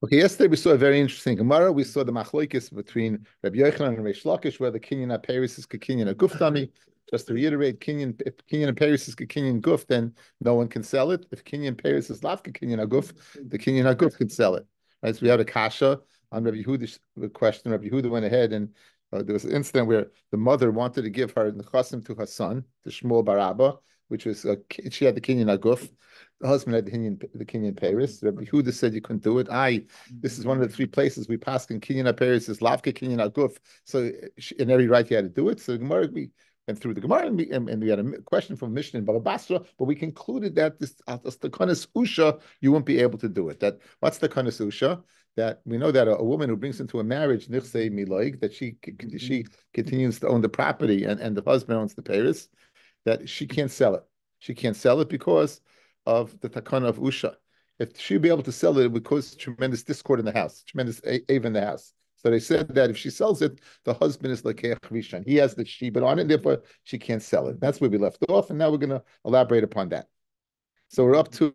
Okay, yesterday we saw a very interesting Gemara. We saw the machlokes between Rabbi Yochanan and Reish Lakish, where the kinyan aperis is kinyan guftami. Just to reiterate, if kinyan aperis is kinyan guf, then no one can sell it. If kinyan aperis is lavka kinyan aguf, the kinyan aguf can sell it. Right? So we had a kasha on Rabbi Yehuda's question. Rabbi Yehuda went ahead and there was an incident where the mother wanted to give her nechasim to her son, to Shmuel Barabba, which was she had the kinyan aguf. The husband had the kinyan Paris. Rabbi Huda said you couldn't do it. This is one of the three places we pass in kinyan Paris is lavka kinyan aguf. So in every right you had to do it. So the Gemara, we went through the Gemara and we had a question from Mishnah in Baba Basra, but we concluded that the kanas usha you won't be able to do it. That what's the kanas usha? That we know that a woman who brings into a marriage nichsei miloig, that she continues to own the property and the husband owns the Paris, that she can't sell it. She can't sell it because of the takana of Usha. If she'd be able to sell it, it would cause tremendous discord in the house, tremendous ave in the house. So they said that if she sells it, the husband is like Rishon. He has the shibud on it, therefore she can't sell it. That's where we left off, and now we're going to elaborate upon that. So we're up to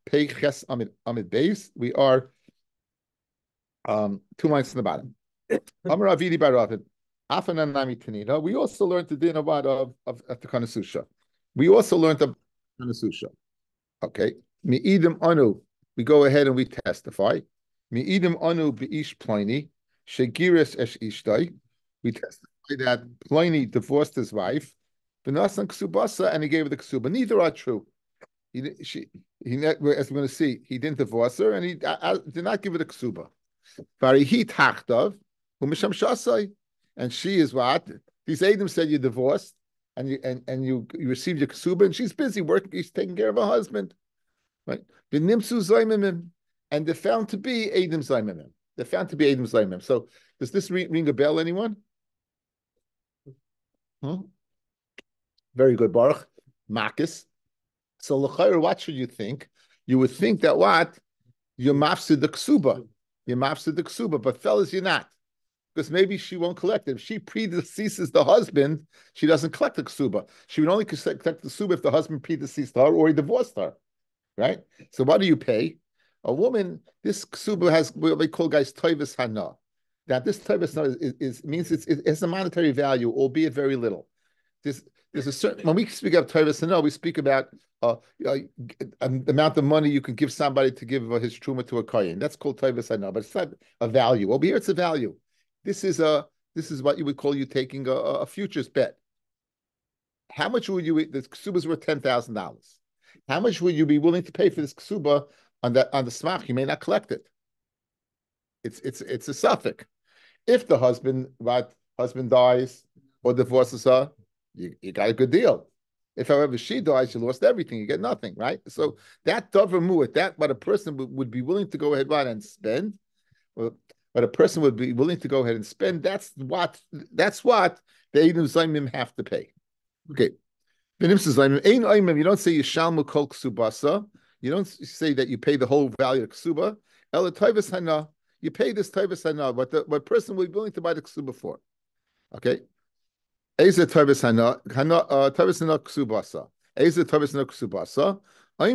Pei Ches Amid Beis. We are 2 lines from the bottom. Amar Avidi Baravid. Afanan Nami Tanina. We also learned the din of the Kanasusha. We also learned the Kanasusha. Okay. Mi'idim anu. We go ahead and we testify. Mi'idim anu be'ish Pliny. Shegiris esh ishtai. We testify that Pliny divorced his wife. V'nasan ksubasa, and he gave her the ksuba. Neither are true. As we're going to see, he didn't divorce her, and he did not give her the ksuba. Varihi tachtav u'misham shasai, and she is what? These Adam said you divorced, and you received your ksuba, and she's busy working. She's taking care of her husband, right? The nimsu zaymimim, and they're found to be Adam zaymimim. They're found to be Adam zaymimim. So does this ring a bell? Anyone? Very good, Baruch Makis. So l'chayr, what should you think? You would think that what you're mafsid the ksuba. You're mafsid the ksuba, but fellas, you're not. Because maybe she won't collect it. If she predeceases the husband, she doesn't collect the ksuba. She would only collect the ksuba if the husband predeceased her or he divorced her, right? So what do you pay? A woman, this ksuba has what we call, guys, toivus hana. That this toivus hana means it has a monetary value, albeit very little. There's a certain, when we speak of toivus hana, we speak about the amount of money you can give somebody to give his truma to a kohen. That's called toivus hana, but it's not a value. Over here, it's a value. This is what you would call you taking a futures bet. How much would you? The ksuba is worth $10,000. How much would you be willing to pay for this ksuba on the smach? You may not collect it. It's a suffix. If the husband dies or divorces her, you got a good deal. If, however, she dies, you lost everything. You get nothing, right? So that davar mu'at, that what a person would be willing to go ahead and spend. Well, but a person would be willing to go ahead and spend. That's what the Eidim Zaymim have to pay. Okay. You don't say Yishalmu Kol Ksubasa. You don't say that you pay the whole value of Ksuba. Ela Taivas Hana. You pay this Taivas Hana, what person will be willing to buy the Ksuba for. Okay. Eze Taivas Hana, Taivas Hana Ksubasa. Eze Taivas Hana Ksubasa. How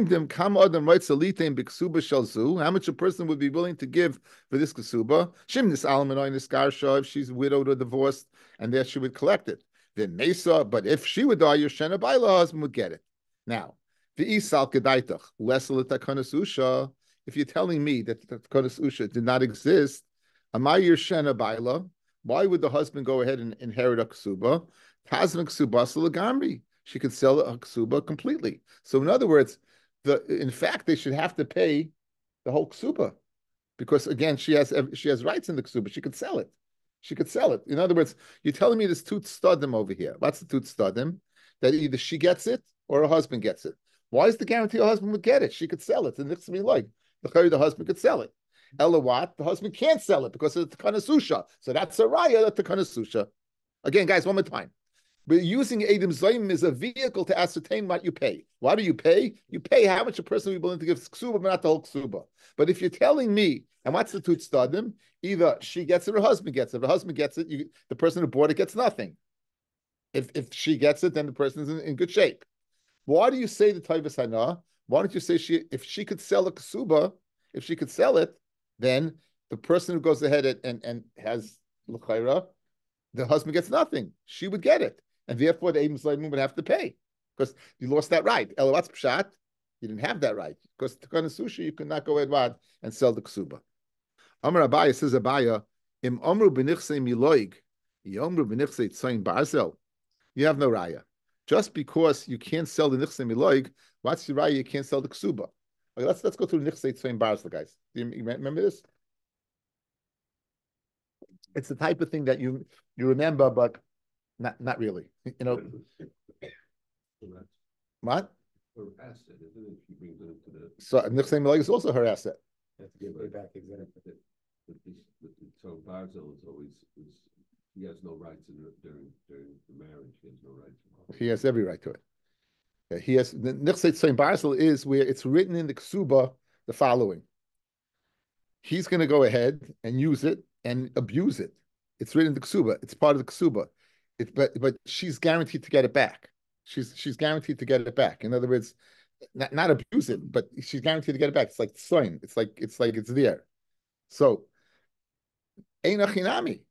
much a person would be willing to give for this ksuba? If she's widowed or divorced, and there she would collect it. Then Mesa, but if she would die, your Shena Baila husband would get it. Now, if you're telling me that the Takanas Usha did not exist, Amay your Shena Baila, why would the husband go ahead and inherit a ksuba? Tazman Ksubasa Lagamri. She could sell a ksuba completely. So, in other words, in fact, they should have to pay the whole ksuba, because again, she has rights in the ksuba. She could sell it. She could sell it. In other words, you're telling me there's tut stadim over here. What's the tut stadim? That either she gets it or her husband gets it. Why is the guarantee her husband would get it? She could sell it, and it's me like the husband could sell it. Ella what? The husband can't sell it because of the takanas. So that's a raya that the takanas. Again, guys, one more time. But using Eidim Zaymim is a vehicle to ascertain what you pay. Why do you pay? You pay how much a person will be willing to give ksuba, but not the whole ksuba. But if you're telling me, and what's the tut stadim? Either she gets it or her husband gets it. If the husband gets it, the person who bought it gets nothing. If she gets it, then the person is in good shape. Why do you say the taivas hana? Why don't you say if she could sell a ksuba, if she could sell it, then the person who goes ahead and has l'chayra, the husband gets nothing. She would get it, and therefore the Eidim Zayim would have to pay because you lost that right. Elawatz pshat, you didn't have that right because to kind of sushi you could not go ahead and sell the ksuba. Amar Abaya says Abaya, im omru benichse miloig, yomru benichse tzayin barzel. You have no raya. Just because you can't sell the nichse miloig, what's your raya? You can't sell the ksuba. Okay, let's go through the nichse tzayin barzel, guys. Do you remember this? It's the type of thing that you remember, but not really. You know what? Her asset, isn't it? She brings it into the. So nichse miloig is also her asset. Have to give her back exactly. So Barzil is always he has no rights during the marriage. He has no rights. He has every right to it. Yeah, he has the nichse tzayin barzel is where it's written in the ksuba the following. He's going to go ahead and use it and abuse it. It's written in the ksuba. It's part of the ksuba. But she's guaranteed to get it back. She's guaranteed to get it back. In other words, not abuse it, but she's guaranteed to get it back. It's like tzoin. It's like it's there. So ein achinami,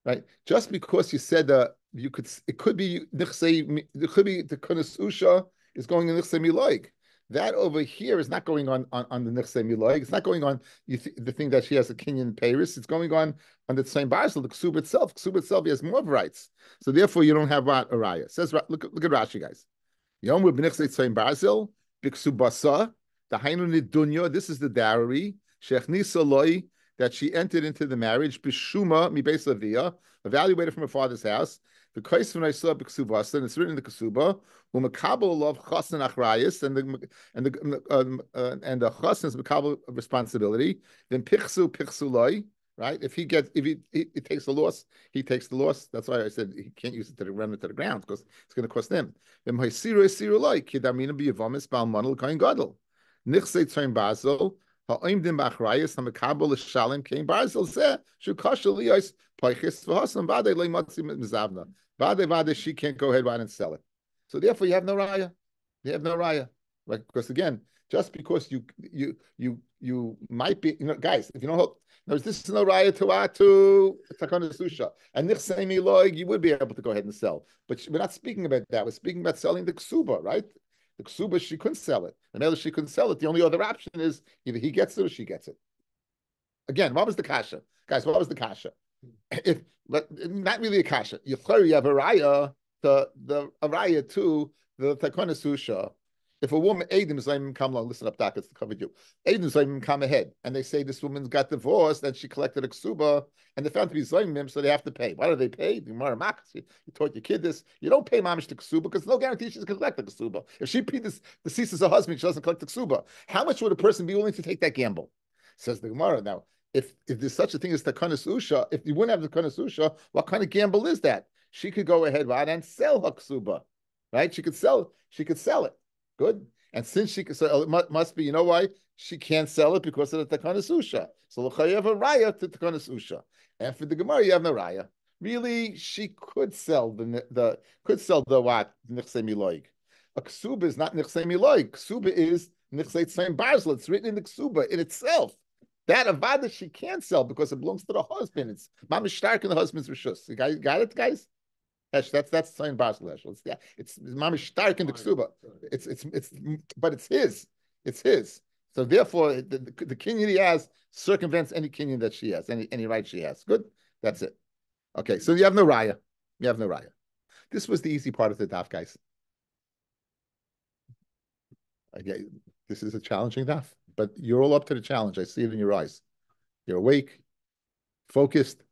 right? Just because you said it could be the kunas usha is going in nichse miloig. That over here is not going on the nichse miloig. It's not going on the thing that she has a kinyan paris. It's going on the same basil, the ksub itself. Ksub itself he has more rights. So therefore you don't have a raya. Says look at Rashi, guys. Yom b'nichse tzayin basil b'ksubasa the hainu nidunya. This is the dowry shechnisa loy that she entered into the marriage b'shuma mi beis lavia, evaluated from her father's house. The kais when I saw b'ksubasa, and it's written in the ksuba. Umakabel of chassan achrayis, and the chassan is makabel responsibility. Then pichsu loy. Right? If he takes the loss, he takes the loss. That's why I said he can't use it to run it to the ground because it's going to cost him. Then nichse tzayin basil ha'oimdim b'achrayis ha'mekabel l'shalim kein basil zeh shukasha liyos peichis v'hasam v'adei le'matzi mizavna v'adei she can't go ahead and sell it. So therefore, you have no raya. You have no raya, right? Because again, just because you might be, guys, if you don't hold. No, this is no raya to takana susha. And nichse miloig, you would be able to go ahead and sell. But we're not speaking about that. We're speaking about selling the ksuba, right? The ksuba, she couldn't sell it. The male, she couldn't sell it. The only other option is either he gets it or she gets it. Again, what was the kasha? Guys, what was the kasha? But not really a kasha. You have a raya, a raya to the takana susha. If a woman, Eidim Zayim come along, listen up, Doc, it's covered you. Eidim Zayim come ahead, and they say this woman got divorced, and she collected a ksuba, and they found to be Zayim, so they have to pay. Why do they pay? You taught your kid this. You don't pay mamish the ksuba because no guarantee she's going to collect the ksuba. If she deceases her husband, she doesn't collect the ksuba. How much would a person be willing to take that gamble? Says the Gemara. Now, if there's such a thing as takanas usha, if you wouldn't have the takanas usha, what kind of gamble is that? She could go ahead and sell her ksuba, right? She could sell it. Good. And since she could, so it must be, you know why? She can't sell it because of the takanas usha. So you have a raya to takanas usha. And for the Gemara, you have no raya. Really, she could sell the what? Nichse miloig. A ksuba is not nichse miloig. Ksuba is nichse tzayin barzil. It's written in the ksuba in itself. That avada she can't sell because it belongs to the husband. It's mamish stark in the husband's rishus. You guys got it, guys? That's Tzayin Basil. It's mamish stark in the ksuba. But it's his. It's his. So therefore, the kinyan he has circumvents any kinyan that she has, any right she has. Good. That's it. Okay. So you have no raya. You have no raya. This was the easy part of the daf, guys. Okay. This is a challenging daf, but you're all up to the challenge. I see it in your eyes. You're awake, focused.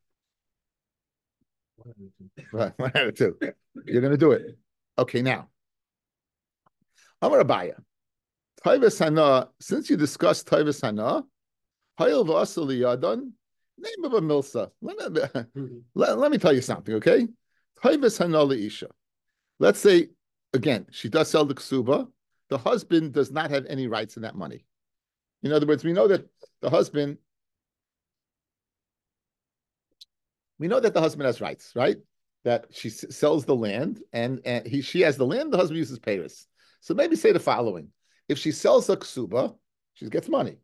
Right, one out of two. You're going to do it. Okay, now. Amar Abaya. Taivas Hana, since you discussed Taivas Hana, Hayil Vasali Yadon, name of a Milsa. Let me tell you something, okay? Taivas Hana Leisha. Let's say, again, she does sell the ksuba. The husband does not have any rights in that money. In other words, we know that the husband has rights, right? That she sells the land and she has the land, the husband uses payers. So maybe say the following. If she sells a ksuba, she gets money.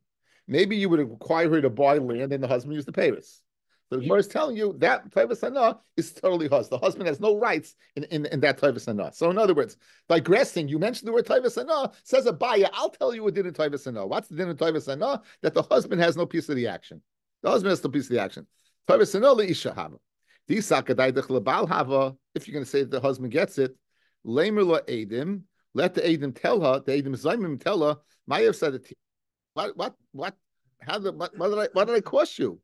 Maybe you would require her to buy land and the husband used the Paris. So the Gemara is telling you that Taivas Hana is totally hus. The husband has no rights in that Taivas Hana. So in other words, digressing, you mentioned the word Taivas Hana, says a buyer, I'll tell you what did in Taivas Hana. What's the din in Taivas Hana? That the husband has no piece of the action. The husband has no piece of the action. Taivas Hana leisha hava. If you're going to say that the husband gets it, Lamer la Adim, let the Adim tell her, the Adim Zaimim tell her, Mayav said it. What? How did what did I cost you?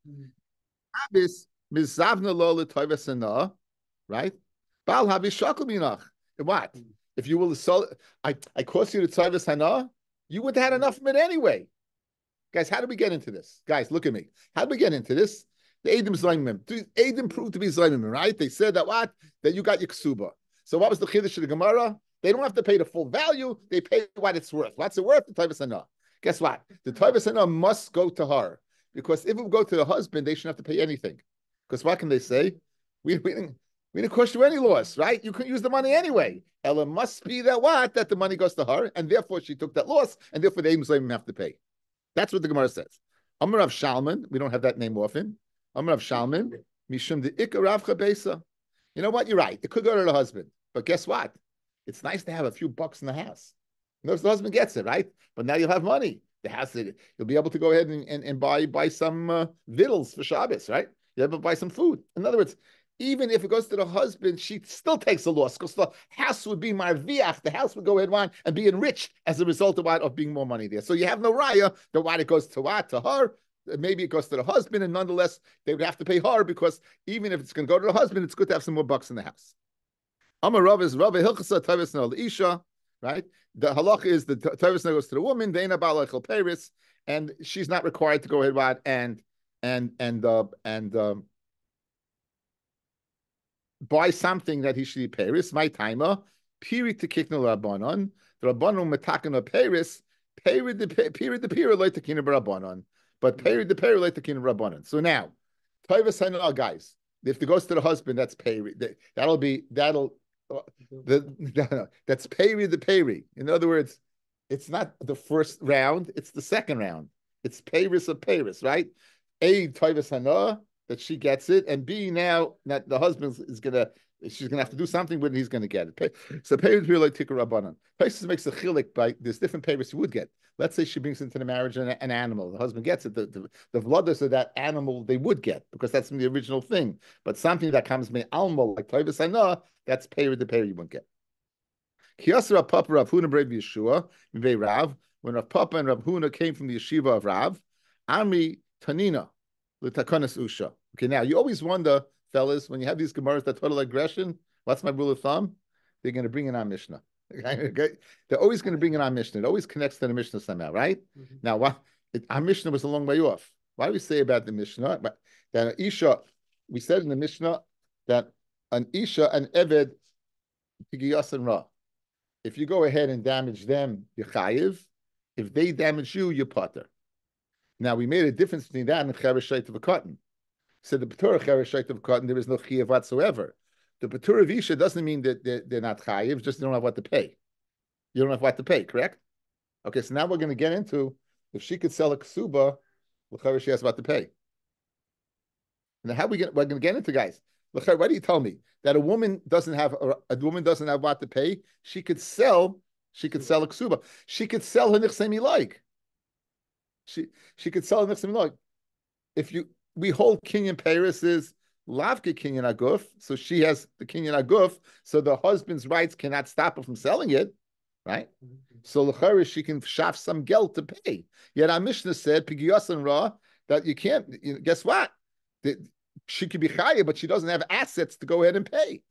Habis mizavna lo l'toivasana, right? Bal habis shakel. What? If you will sell, I cost you the toivasana, you would have had enough of it anyway. Guys, how did we get into this? Guys, look at me. How did we get into this? The Adim Zlaimim. Adim proved to be Zlaimim, right? They said that what? That you got your ksuba. So what was the chiddush of the Gemara? They don't have to pay the full value. They pay what it's worth. What's it worth? The toivasana. Guess what? The toivasana must go to her. Because if it would go to the husband, they shouldn't have to pay anything. Because what can they say? We didn't cost you any loss, right? You couldn't use the money anyway. Ella must be that what? That the money goes to her, and therefore she took that loss, and therefore the Muslim have to pay. That's what the Gemara says. Amar Rav Shalman, we don't have that name often. Amar Rav Shalman, Mishum de Ikar Rav Chabesa. You know what? You're right. It could go to the husband. But guess what? It's nice to have a few bucks in the house. Notice the husband gets it, right? But now you'll have money. The house, you'll be able to go ahead and buy some victuals for Shabbos, right? You'll be able to buy some food. In other words, even if it goes to the husband, she still takes a loss because the house would be marviach. The house would go ahead and be enriched as a result of being more money there. So you have no raya that why it goes to what? To her. Maybe it goes to the husband, and nonetheless, they would have to pay her because even if it's going to go to the husband, it's good to have some more bucks in the house. Amar Rav is Rav Hilchasa Tavis Nal Isha, right? The halacha is the Tavis goes to the woman, Dana Balachel Paris, and she's not required to go ahead and buy something that he should eat Paris. My timer, piri to kiknul rabbanon. The rabbanon metakan Paris, piri the piri like the kin of rabbanon, but piri the piri like the kin of rabbanon. So now, Tavis Hanal guys, if it goes to the husband, that's piri. That's peri the peri. In other words, it's not the first round, it's the second round. It's Paris of Paris, right? A Taivas Hana, that she gets it, and B now that the husband she's gonna have to do something with it, he's gonna get it. So Paris really like Tikkur Rabbanan. Paris makes a chilik by there's different Paris you would get. Let's say she brings into the marriage an animal. The husband gets it. The vlodas of that animal they would get because that's the original thing. But something that comes me almo like Taivas Hana, that's Paris the Paris you won't get. Kiyasra Papa Rav Huna Brev Yeshua, Rav, when Rav Papa and Rav Huna came from the yeshiva of Rav, Ami Tanina, L'Takanas Usha. Okay, now you always wonder, fellas, when you have these Gemaras that total aggression, what's my rule of thumb? They're going to bring in our Mishnah. Okay? They're always going to bring in our Mishnah. It always connects to the Mishnah somehow, right? Mm-hmm. Now, our Mishnah was a long way off. Why do we say about the Mishnah? That an Isha, we said in the Mishnah that an Isha, an Eved, Tigiyas and Ra. If you go ahead and damage them, you're chayiv. If they damage you, you're potter. Now, we made a difference between that and cheresh shayt of a cotton. So the patur cheresh shayt of a cotton, there is no chayiv whatsoever. The patur of Isha doesn't mean that they're not chayiv, just they don't have what to pay. You don't have what to pay, correct? Okay, so now we're going to get into if she could sell a ksuba, what she has what to pay. And how we're going to get into, guys. Why do you tell me that a woman doesn't have what to pay? She could sell a ksuba. She could sell her nichsei like. She could sell her nichsei like. We hold kinyan Paris is lavke kinyan aguf, so she has the kinyan aguf, so the husband's rights cannot stop her from selling it, right? So l'charish she can shaf some geld to pay. Yet our Mishnah said pigiyas and ra that you can't. Guess what? She could be chaya, but she doesn't have assets to go ahead and pay.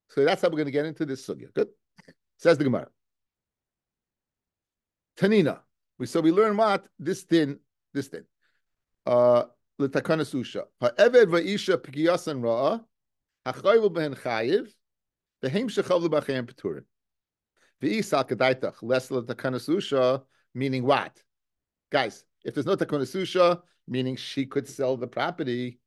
So that's how we're going to get into this sugya. Good. Says the Gemara. Tanina. We learn what? This din. L'takanas usha. Ha'eved va'isha p'kiyasan ra'a. Ha'chayvu behen chayiv. V'hem shechavlu b'achayim peturin. V'isal kadaitach. Less l'takanas usha, meaning what? Guys, if there's no takanas usha, meaning she could sell the property,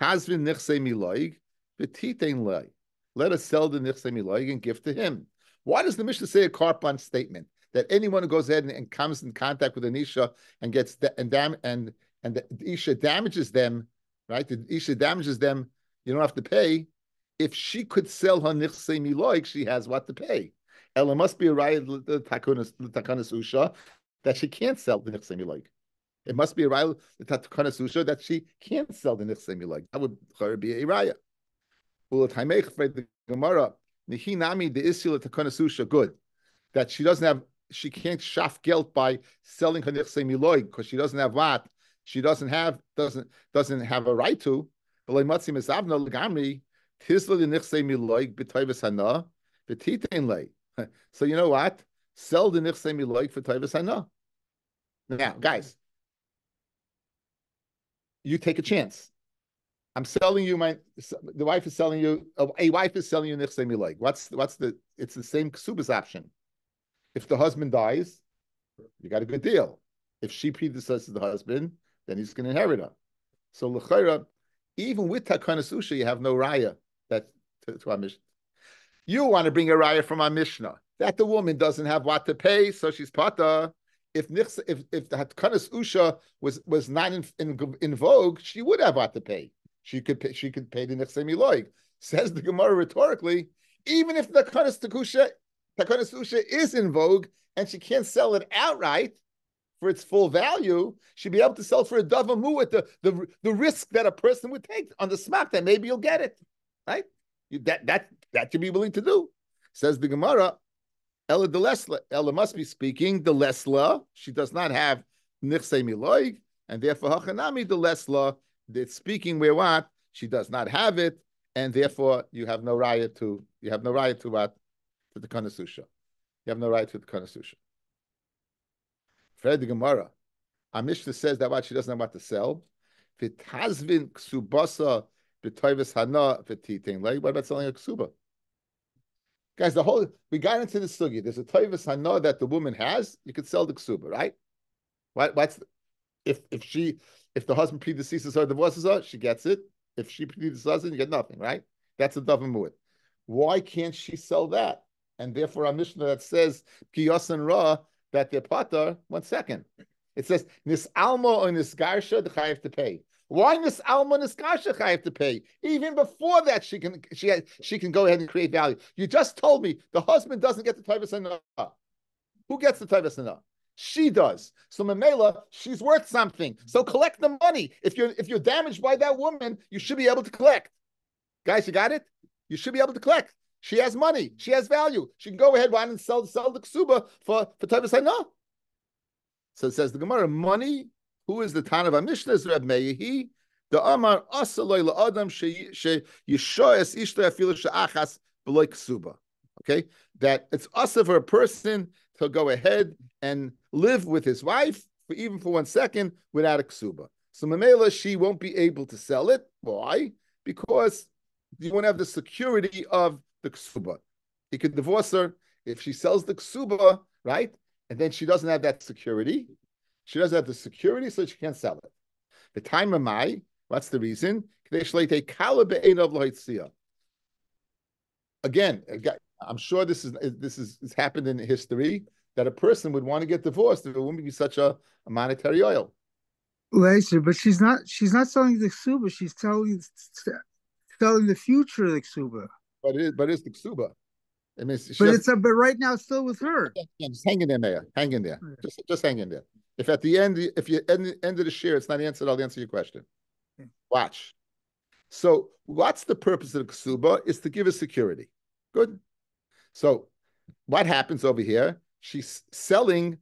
Hasvin nichsei miloig, v'titein loy. Let us sell the nichsei miloig and give to him. Why does the Mishnah say a karpan statement? that anyone who goes ahead and comes in contact with an isha and gets and the isha damages them, right? The isha damages them. You don't have to pay. If she could sell her nichsei miloik, she has what to pay. Ella must be a riot the takanas usha that she can't sell the nichsei miloik. It must be a riot the takanas usha that she can't sell the nichsei miloik. That would be a riot. The Gemara, Nihinami the Isil Takanasusha, good. That she can't shaf gelt by selling her nichsei miloy because she doesn't have what? She doesn't have a right to. So you know what? Sell the nichsei miloy for toivus hana. Now, guys, you take a chance. I'm selling you the wife is selling you, a wife is selling you nichsei miloy. It's the same ksubas option. If the husband dies, you got a good deal. If she predecesses the husband, then he's going to inherit her. So l'chayra, even with takanas usha, you have no raya that to our Mishnah. You want to bring a raya from our Mishnah that the woman doesn't have what to pay, so she's pata. If the takanas usha was not in vogue, she would have what to pay. She could pay the nichsei miloy. Says the Gemara rhetorically, even if the takanas usha is in vogue and she can't sell it outright for its full value, she'd be able to sell for a davamu with the risk that a person would take on the smack that maybe you'll get it, right? That you'd be willing to do. Says the Gemara, Ella de Lesla, Ella must be speaking the Lesla. She does not have nichsei miloy, and therefore hachanami the Lesla. It's speaking where what she does not have it, and therefore you have no right to what to the kanasusha. You have no right to the kanasusha. Fred the Gemara, our Mishnah says that what she doesn't have what to sell. V'tazvin ksubasa b'toivus hana v'titin. Like, what about selling a ksuba? Guys, we got into the sugi. There's a toivus hana that the woman has. You could sell the ksuba, right? If the husband predeceases her, divorces her, she gets it. If she predeceases her, you get nothing, right? That's a davar mu'at. Why can't she sell that? And therefore, our Mishnah that says kiyos and ra that they're patar. 1 second, it says nis alma or nis garsha the chayav to pay. Why nis alma nis garsha chayav to pay? Even before that, she can go ahead and create value. You just told me the husband doesn't get the toivus hana. Who gets the toivus hana? She does. So Mamela, she's worth something. So collect the money. If you're damaged by that woman, you should be able to collect. Guys, you got it? You should be able to collect. She has money. She has value. She can go ahead and sell the ksuba for toivus hana. So it says the Gemara, money. Who is the Tana of Mishnah? Is Reb Meir. The Amar asaloi la'adam she yishoyes ishtay afilu she'achas b'loy ksuba. Okay, that it's also for a person to go ahead and live with his wife even for 1 second without a ksuba. So Mamela, she won't be able to sell it. Why? Because you won't have the security of the ksuba. He could divorce her if she sells the ksuba, right? And then she doesn't have that security. She doesn't have the security, so she can't sell it. The time of Mai, what's the reason? Again, I'm sure this has happened in history that a person would want to get divorced if it wouldn't be such a monetary oil. Later, but she's not selling the ksuba. She's selling the future of the ksuba. But it's the ksuba. I mean, but right now it's still with her. Yeah, just hang in there, Mayor. Hang in there. Just hang in there. If at the end, if you end of the share, it's not answered, I'll answer your question. Okay. Watch. So what's the purpose of the ksuba? Is to give us security. Good. So what happens over here? She's selling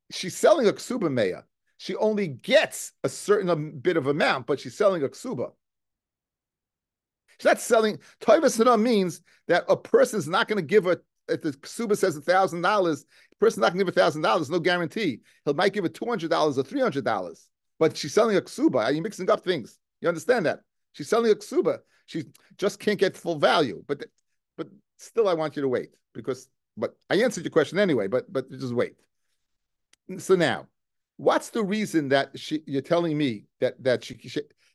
a ksuba Maya. She only gets a certain bit of amount, but she's selling a ksuba. She's not selling. Toivus hana means that a person is not going to give her. If the ksuba says $1,000, the person's not going to give $1,000. No guarantee. He might give her $200 or $300. But she's selling a ksuba. Are you mixing up things? You understand that? She's selling a ksuba. She just can't get full value. But still, I want you to wait But I answered your question anyway. But just wait. So now, what's the reason that you're telling me that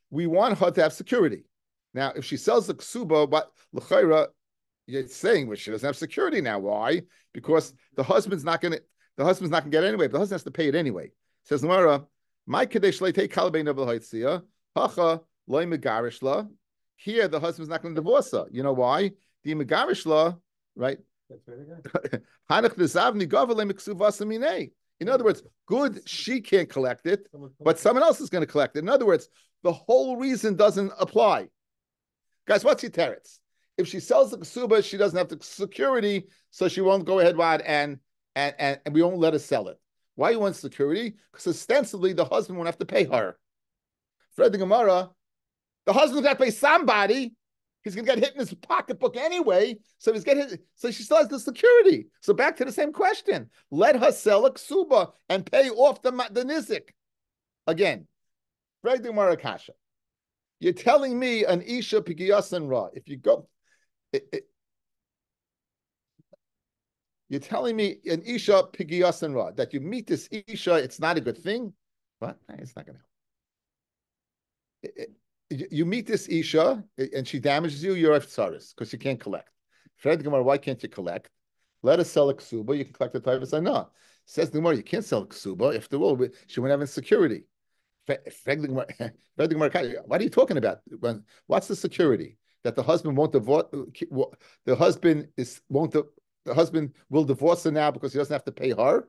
we want her to have security? Now, if she sells the ksuba, what l'chayra, you're saying she doesn't have security now. Why? Because the husband's not going to. the husband's not going to get it anyway, but the husband has to pay it anyway. Says Gemara, my kadesh leitei kalbein of the hacha loy megarish la. Here, the husband's not going to divorce her. You know why? The megarish la, right? In other words, good, she can't collect it, but someone else is going to collect it. In other words, the whole reason doesn't apply. Guys, what's your teretz? If she sells the ksuba, she doesn't have the security, so she won't go ahead and we won't let her sell it. Why you want security? Because ostensibly the husband won't have to pay her. Fred the Gemara, the husband's got to pay somebody. He's going to get hit in his pocketbook anyway, so he's getting hit, so she still has the security. So back to the same question: let her sell a ksuba and pay off the nizik. Again, Fred the Gemara kasha. You're telling me an isha pigiyasan ra. If you go. You're telling me an isha pigiyasan ra that you meet this isha, it's not a good thing. What? It's not going to help. You meet this isha and she damages you. You're tsaris because you can't collect. Fred Gemara, why can't you collect? Let us sell a ksuba. You can collect the taivas. No, says the Gemara, you can't sell a ksuba. After all, she wouldn't have insecurity. Fred Gemara, what are you talking about? What's the security that the husband won't divorce? The husband will divorce her now because he doesn't have to pay her.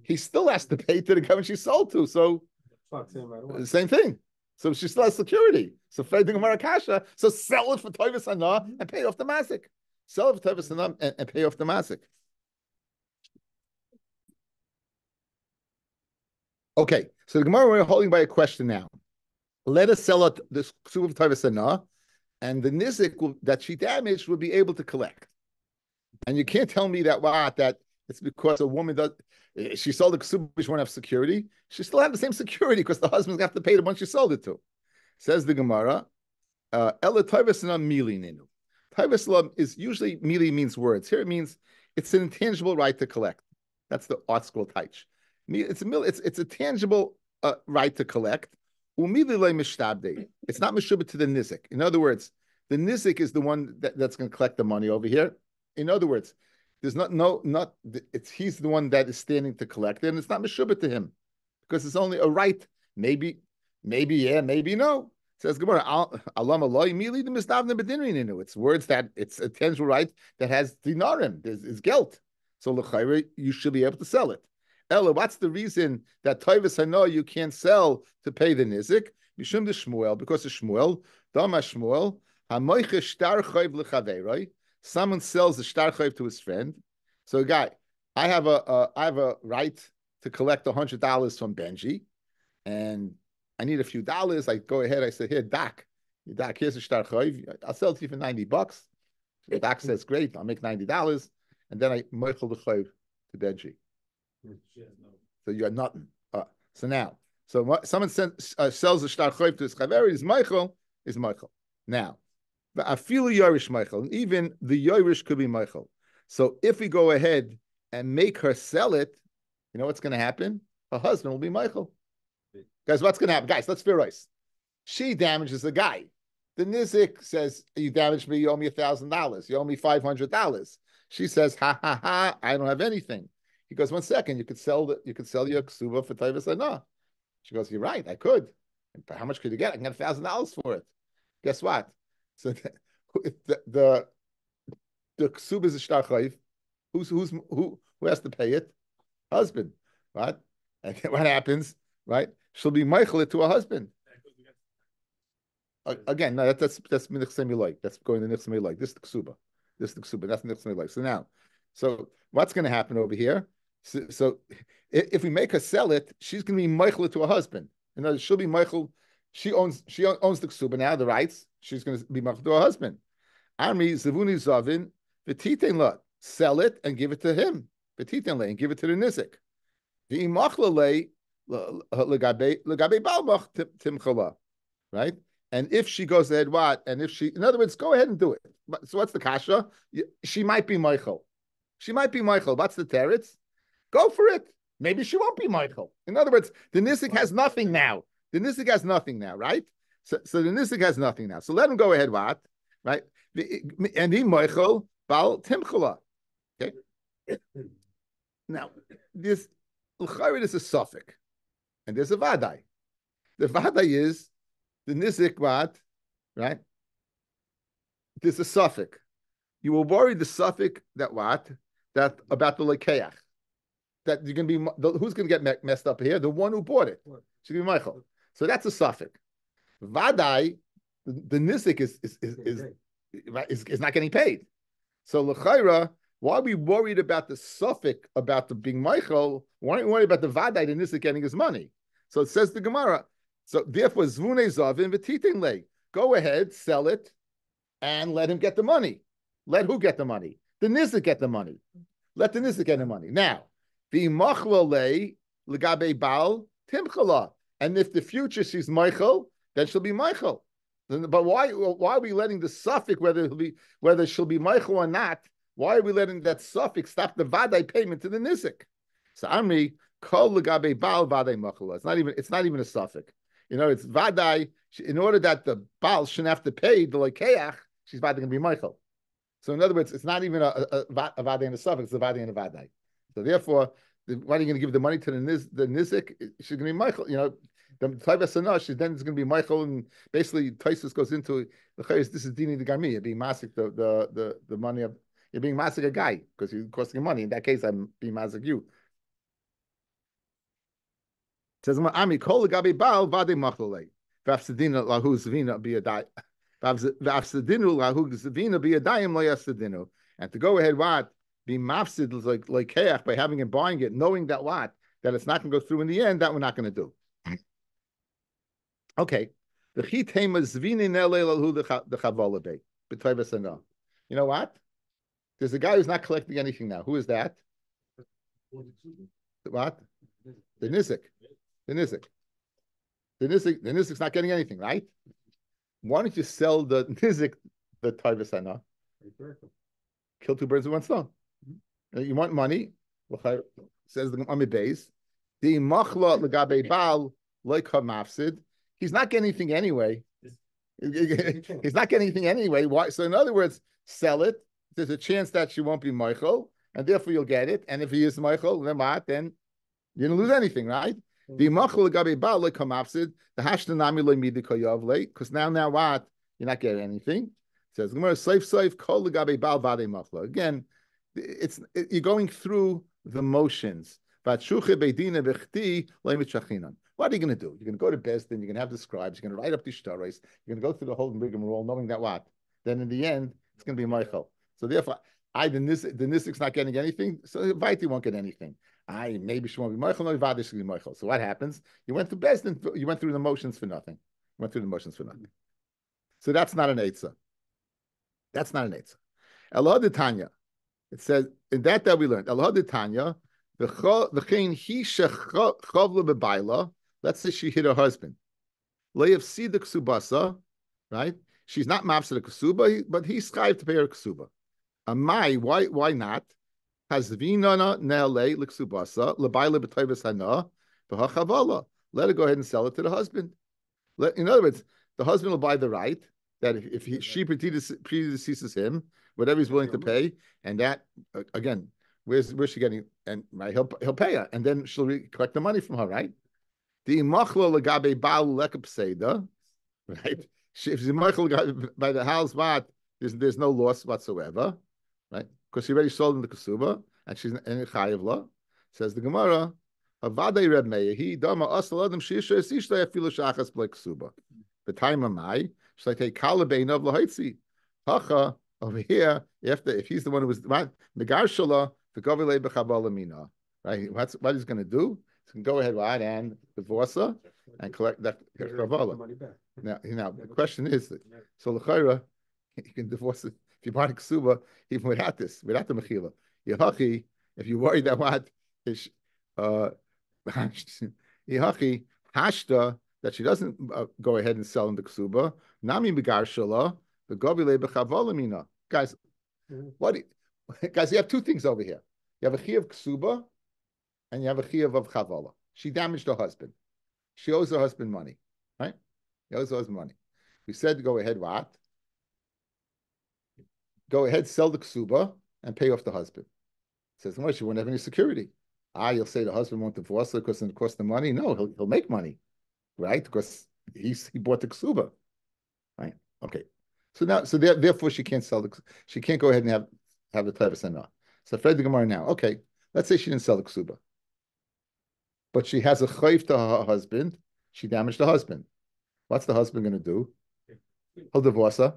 He still has to pay to the government she sold to. So the same thing. So she still has security. So Freding Marakasha. So sell it for Toivus Hana and pay off the Masik. Sell it for Toivus Hana and pay off the Masik. Okay. So the Gemara we're holding by a question now. Let us sell it this Ksuv of Toivus Hana, and the Nizik that she damaged will be able to collect. And you can't tell me that it's because a woman she sold the ksuba, she won't have security. She still have the same security because the husband's going to have to pay the one she sold it to. Says the Gemara, Ela Taivasana Mili Ninu. Taivasana is usually Mili means words. Here it means it's an intangible right to collect. That's the art school taich. It's a tangible right to collect. Umili le mishtabde. It's not mishubah to the nizik. In other words, the nizik is the one that's going to collect the money over here. In other words, there's he's the one that is standing to collect it, and it's not meshubah to him because it's only a right. Maybe yeah, maybe no. It says Gemara, Alam Allah immediately the misdavne bedinrin. It's words that it's a tangible right that has dinarim, is guilt. So l'chayre, you should be able to sell it. Ella, what's the reason that Taivas Hano you can't sell to pay the nizik? Mishum de Shmuel, because of Shmuel, Dama Shmuel, hamoiche shtar chayv l'chaveiroi. Someone sells a shtar chayv to his friend. So, a guy, I have a right to collect $100 from Benji, and I need a few dollars. I go ahead. I say, "Here, Doc, here's a shtar chayv. I'll sell it to you for $90." The Doc says, "Great, I'll make $90," and then I meichel the chayv to Benji. So you have nothing. So now, someone sells a shtar chayv to his chaver. Is meichel. Now. I feel Yorish Michael, and even the Yorish could be Michael. So if we go ahead and make her sell it, you know what's going to happen? Her husband will be Michael. Guys, what's going to happen? Guys, let's be right. She damages the guy. The Nizik says, "You damaged me. You owe me $1,000. You owe me $500." She says, "Ha ha ha! I don't have anything." He goes, "1 second. You could sell your ksuba for Taivas Hana." She goes, "You're right. I could. How much could you get? I can get $1,000 for it." Guess what? So the ksuba is a shtar chayv. Who has to pay it? Husband, right? And what happens, right? She'll be meichel to a husband. Again, no, that's minich like. That's going to nich like. This is the ksuba. That's nich like. So what's going to happen over here? So if we make her sell it, she's going to be meichel to a husband. In other words, she'll be meichel. She owns the ksuba now, the rights. She's going to be meichel to her husband. Amri zavuni zavin v'titen la, sell it and give it to him. V'titen la, and give it to the nizik. V'imachla le legabe balmach timchala, right? And if she goes ahead, what? And if she, in other words, go ahead and do it. So what's the kasha? She might be meichel. What's the teretz? Go for it. Maybe she won't be meichel. In other words, the nizik has nothing now. Right? So the Nisik has nothing now. So let him go ahead, what? Right? And he Michael Bal Timchala. Okay. Now, this l'chayre is a suffix, and there's a vadai. The vadai is the nizik what, right? There's a suffix. You will worry the suffix that what? That about the lekeach. That you're going to be, who's going to get messed up here? The one who bought it. Should be Michael. So that's a suffix. Vadai, the nizik is not getting paid. So l'chayra, why are we worried about the suffix about the being Michael? Why aren't we worried about the vadai, the nizik getting his money? So it says the Gemara. So therefore, zvune zavin v'titin lei. Go ahead, sell it, and let him get the money. Let who get the money? The nizik get the money. Let the nizik get the money. Now, the machlale legabe bal timchala. And if the future she's Michael, then she'll be Michael. But why are we letting the suffix, whether she'll be Michael or not, why are we letting that suffix stop the vadai payment to the nizik? So Amri kol legabe bal vadai machala. It's not even a suffix. It's vadai. In order that the bal shouldn't have to pay the lekeach, she's vadai going to be Michael. So in other words, it's not even a vadai and a suffix; it's a vadai and a vadai. So therefore, why are you going to give the money to the nizik? She's going to be Michael. The type of sanah, then it's going to be Michael, and basically Taisus goes into this is dini the garmi. You're being masik the money of you're being masik a guy because you're costing money. In that case, I'm being masik you. It says Ami kol gabi bal vade machlei v'afsedina lahu zvina be a die v'afsedinu lahu zvina be a dayim lo yasedinu. And to go ahead, what be mafsid like keach by having and buying it, knowing that it's not going to go through in the end. That we're not going to do. Okay, the chitema zvini nelelahu the chavola bay b'toivasana. You know what? There's a guy who's not collecting anything now. Who is that? What? The nizik. The nizik's not getting anything, right? Why don't you sell the nizik, the toivasana? Kill two birds with one stone. You want money? Says the Ami Beis. The machla legabe bal like mafsid. He's not getting anything anyway. He's not getting anything anyway. Why? So in other words, sell it. There's a chance that she won't be Michael, and therefore you'll get it. And if he is Michael, then what? Then you didn't lose anything, right? The machal gabe bal like kamafsid. The hashtanami loy midi koyav late. Because now what? You're not getting anything. It says Gemara safe kol gabe bal vade machla. Again, you're going through the motions. What are you going to do? You're going to go to Bezdin, you're going to have the scribes, you're going to write up the shtaros, you're going to go through the whole rigmarole, knowing that what? Then in the end, it's going to be Michael. So therefore, the Nissik's not getting anything, so Vaiti won't get anything. Maybe she won't be Michael, no, Vadi should be Michael. So what happens? You went to Bezdin, you went through the motions for nothing. So that's not an Eitzah. That's not an Eitzah. Allah de Tanya. It says, in that we learned, Allah de Tanya, let's say she hit her husband. Le'yafsi the ksubasa, right? She's not mafsa the ksuba, but he strived to pay her ksuba. Amai, why not? Hazvinana ne'ale l'ksubasa l'bayla b'toivas hana v'hachavala. Let her go ahead and sell it to the husband. In other words, the husband will buy the right that if she predeceases him, whatever he's willing to pay, and that again. Where's she getting? And right, he'll pay her, and then she'll collect the money from her, right? The machlo legabe bal lekapseda, right? If she's machlo by the house, what? There's no loss whatsoever, right? Because she already sold in the kasuba, and she's in chayavla. Says the Gemara, Havadei Reb Meir, he dama asal adam shisha esishta afilu shachas b'lei kasuba. The time of my, she's like a kalabein of lahaitzi. Hacha over here, if he's the one who was megar shala. Right? What he's going to do? He's going to go ahead and divorce her and collect that chavala. Now, the question is, so l'chayra, you can divorce it if you buy a ksuba even without the mechila. Yehachi, if you worry that what is yehachi hashta that she doesn't go ahead and sell in the ksuba. Nami megar shala the gavile bechavala mina. Guys, Guys, you have two things over here. You have a chiyuv ksuba, and you have a chiyuv of chavala. She damaged her husband. She owes her husband money, right? She owes her husband money. We said, go ahead, what? Go ahead, sell the ksuba, and pay off the husband. It says, well, she won't have any security. You'll say the husband won't divorce her because it costs the money. No, he'll make money, right? Because he bought the ksuba, right? Okay. Therefore she can't she can't go ahead and have the type of sana. So Fred the Gemara now. Okay, let's say she didn't sell the ksuba, but she has a chayv to her husband. She damaged the husband. What's the husband going to do? He'll divorce her.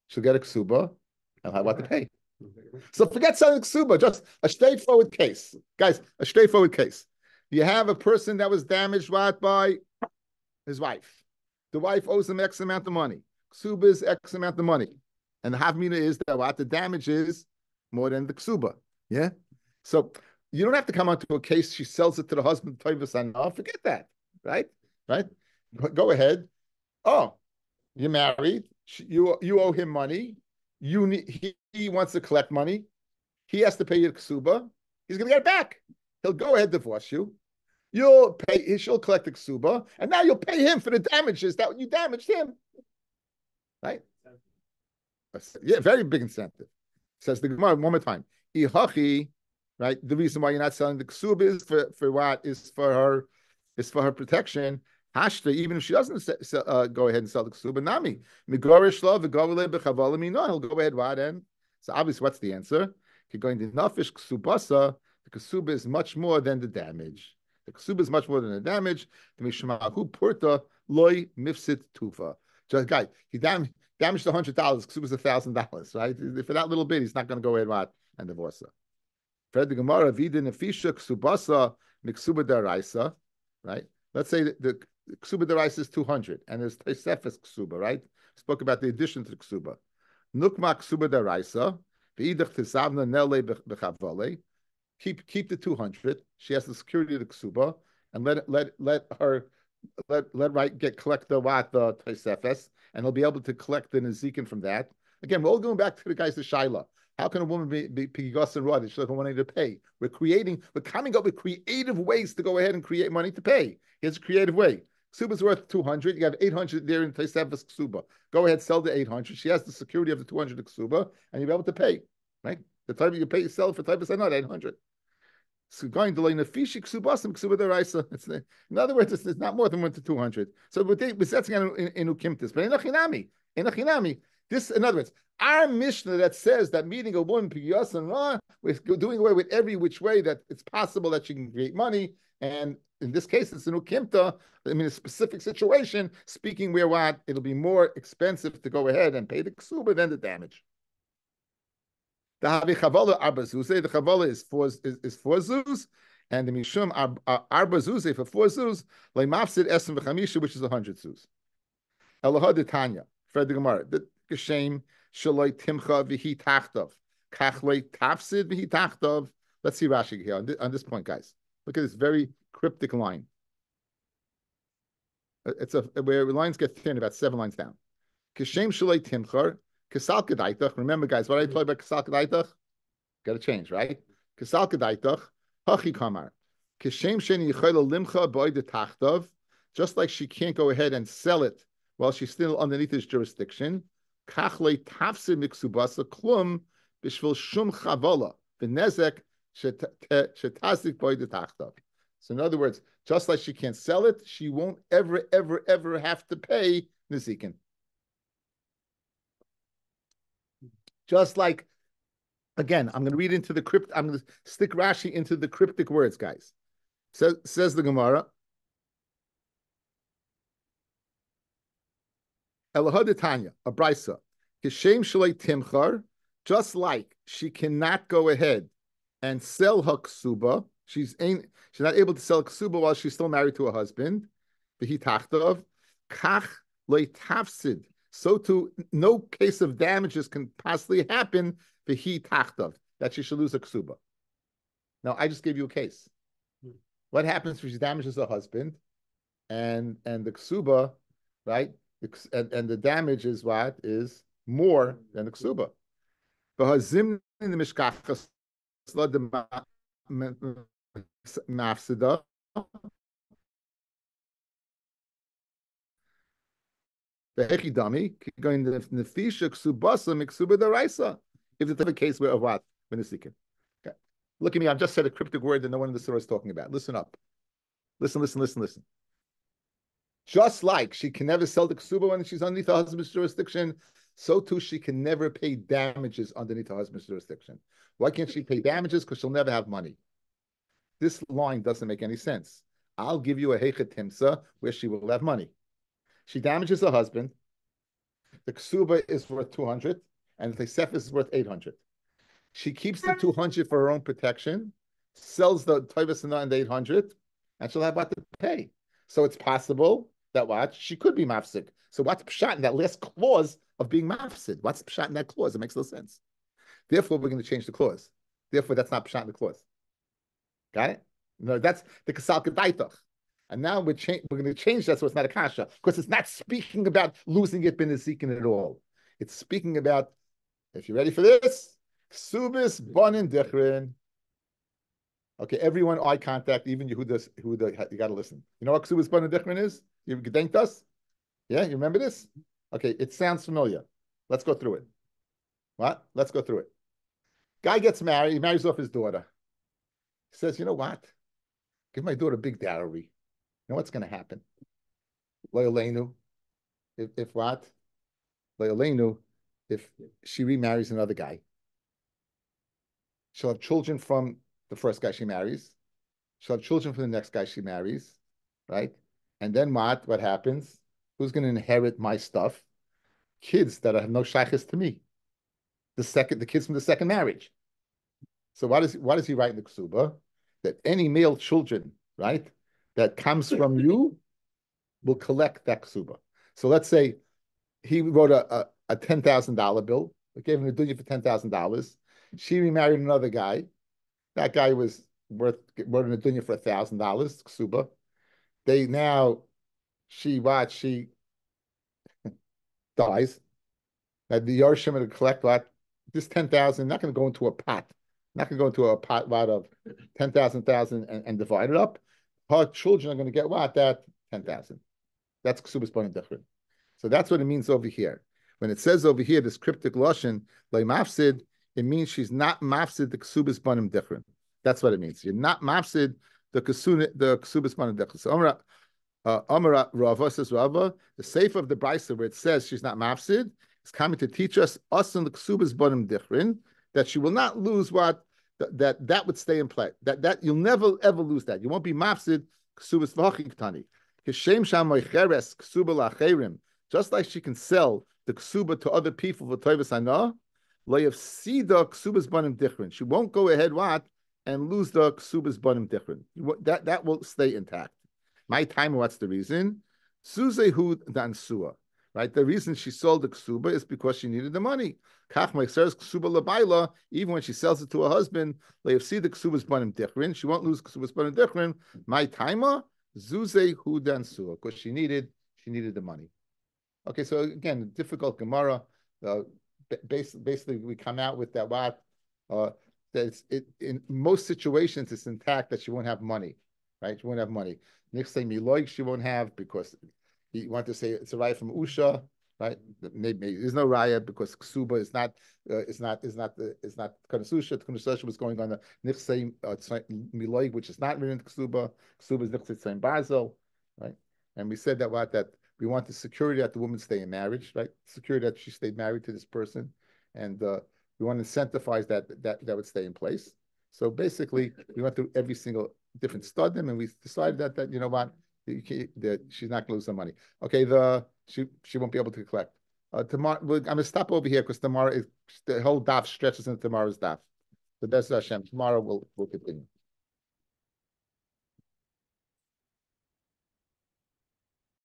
She'll get a ksuba, and have what to pay. So forget selling ksuba, just a straightforward case. Guys, a straightforward case. You have a person that was damaged by his wife. The wife owes him X amount of money. Ksuba is X amount of money. And the havmina is that what the damage is more than the ksuba. Yeah? So you don't have to come onto a case, she sells it to the husband, forget that. Right? Right? Go ahead. Oh, you're married. You owe him money. He wants to collect money. He has to pay you the ksuba. He's going to get it back. He'll go ahead divorce you. You'll pay. She'll collect the ksuba, and now you'll pay him for the damages that you damaged him. Right? Yeah, very big incentive. Says the Gemara one more time. Ihachi, right? The reason why you're not selling the ksuba is for what? Is for her protection. Hashta, even if she doesn't go ahead and sell the ksuba, nami migorish love he'll go ahead what and so obviously what's the answer? Going to nafish ksubasa, the ksuba is much more than the damage. The ksuba is much more than the damage. The mishmahu purta loy mifsit tufa. Just guy, he damaged $100. Ksuba is $1,000, right? For that little bit, he's not going to go ahead what and divorce her. Fred the Gemara vida nefisha ksubasa miksuba daraisa, right? Let's say the ksuba deraisa is 200, and there's tesefes ksuba, right? Spoke about the addition to the ksuba. Nukma ksuba deraisa, ve'idach tesavna nele bechavale. Keep the 200. She has the security of the ksuba, and let collect the tesefes, and he'll be able to collect the nezikin from that. Again, we're all going back to the guys the shaila. How can a woman be pigos and raw that she doesn't want money to pay? We're coming up with creative ways to go ahead and create money to pay. Here's a creative way. Ksuba's worth 200. You have 800 there in Tesefes Ksuba. Go ahead, sell the 800. She has the security of the 200 Ksuba, and you'll be able to pay. Right? The type you pay, sell for type of not 800. So going to learn the fishi Ksubasim Ksuba deraisa. In other words, it's not more than 1 to 200. So we're setting in ukimtis, but in achinami. This, in other words, our Mishnah that says that meeting a woman pigiyas and ra, we're doing away with every which way that it's possible that she can create money, and in this case, it's an ukimta. I mean, a specific situation, speaking where what it'll be more expensive to go ahead and pay the ksuba than the damage. The havi chavala arba zuze. The chavala is four zuz, and the mishum arba zuze for 4 zuz like mafsid esem v'chamisha, which is 100 zuz. Elohad de Tanya, Fred the Gemara. Geshem shaloi timcha v'hi tachtav kachloi tafsid v'hi tachtav. Let's see Rashi here on this point, guys. Look at this very cryptic line. It's where lines get thin, about 7 lines down. Geshem shaloi timchar kasal kedaitach. Remember, guys, what I told you about kasal kedaitach? Got to change, right? Kasal kedaitach hachi kamar. Geshem sheni yichayla limcha boy de tachtav. Just like she can't go ahead and sell it while she's still underneath his jurisdiction. Kachle tafse miksubasa klum bishvil shum chavola v'nezek shetazik boy detachtav. So in other words, just like she can't sell it, she won't ever have to pay nezikin. Just like, again, I'm going to read into the crypt. I'm going to stick Rashi into the cryptic words, guys. Says the Gemara. Elahadetanya, a brisa. Kishem shalei timchar, just like she cannot go ahead and sell her ksuba. She's not able to sell ksuba while she's still married to a husband. V'hi tachtav, kach lei tafsid. So too, no case of damages can possibly happen. V'hi tachtav, that she should lose a ksuba. Now, I just gave you a case. What happens if she damages her husband, and the ksuba, right? And the damage is what is more than the ksuba. V'hazim in the mishkachas mafsida. V'hechidami going to nefisha ksubasa miksuba deraisa. If it's a case where of what when it's seeking. Okay. Look at me. I've just said a cryptic word that no one in the surah is talking about. Listen up. Listen. Just like she can never sell the ksuba when she's underneath her husband's jurisdiction, so too she can never pay damages underneath her husband's jurisdiction. Why can't she pay damages? Because she'll never have money. This line doesn't make any sense. I'll give you a heichet timsa where she will have money. She damages her husband. The ksuba is worth 200, and the sefis is worth 800. She keeps the 200 for her own protection, sells the toivas and the 800, and she'll have what to pay. So it's possible that she could be mafsid. So what's pshat in that last clause of being mafsid? What's pshat in that clause? It makes no sense. Therefore, we're going to change the clause. Therefore, that's not pshat in the clause. Got it? No, that's the kasal kedaitach. And now we're going to change that so it's not a kasha, because it's not speaking about losing it, benezikin at all. It's speaking about, if you're ready for this, ksubis bonin dichrin. Okay, everyone, eye contact, even Yehuda, you got to listen. You know what ksubis bonin dichrin is? You gedenkt us? Yeah, you remember this? Okay, it sounds familiar. Let's go through it. What? Let's go through it. Guy gets married. He marries off his daughter. He says, you know what? Give my daughter a big dowry. You know what's going to happen? Loyalenu. If what? Loyalenu. If she remarries another guy, she'll have children from the first guy she marries. She'll have children from the next guy she marries, right? And then what happens? Who's going to inherit my stuff? Kids that have no shaykhs to me. The kids from the second marriage. So what does he write in the ksuba? That any male children, right, that comes from you will collect that ksuba. So let's say he wrote a $10,000 bill. We gave him a dunya for $10,000. She remarried another guy. That guy was wrote a dunya for $1,000 ksuba. She dies. Now the Yorshim will collect what? This 10,000 not going to go into a pot. Not going to go into a pot lot of 10,000 and divide it up. Her children are going to get what? That 10,000. That's ksubas bonim dichrin. So that's what it means over here. When it says over here, this cryptic lashon, like mafsid, it means she's not mafsid the ksubas bonim dichrin. That's what it means. You're not mafsid the ksubas bonim dichrin. So Amara Rava says Rava, the sefer of the brisa where it says she's not mafsid is coming to teach us in the ksubas bonim dichrin that she will not lose what that would stay in play. That you'll never ever lose that. You won't be mafsid ksubas v'hachiktani. Kishem sham moicheres ksuba lacherim. Just like she can sell the ksuba to other people for toivas hana, loyavsida ksubas bonim dichrin. She won't go ahead and lose the ksubas bonim dichrin. That will stay intact. My time, what's the reason? Suzehu dansua. Right? The reason she sold the ksuba is because she needed the money. Kach meiseres ksuba labayla, even when she sells it to her husband, loyavsida ksubas bonim dichrin. She won't lose ksubas bonim dichrin. My timer, zuzehu dansua, because she needed the money. Okay, so again, difficult Gemara. Basically, we come out with that what in most situations it's intact that she won't have money, right? She won't have money. Next thing Miloig she won't have because you want to say it's a raya from Usha, right? Maybe there's no raya because ksuba is not Kanasusha. Kanasusha was going on the nichsei Miloig, which is not written in ksuba. Ksuba is nichsei Basel, right? And we said that we want the security that the woman stay in marriage, right? Security that she stayed married to this person, and we want to incentivize that would stay in place. So basically, we went through every single different studim, and we decided that you know what, that she's not going to lose some money. Okay, she won't be able to collect. Tomorrow, I'm going to stop over here because tomorrow the whole daf stretches into tomorrow's daf. The best Hashem. Tomorrow we'll continue.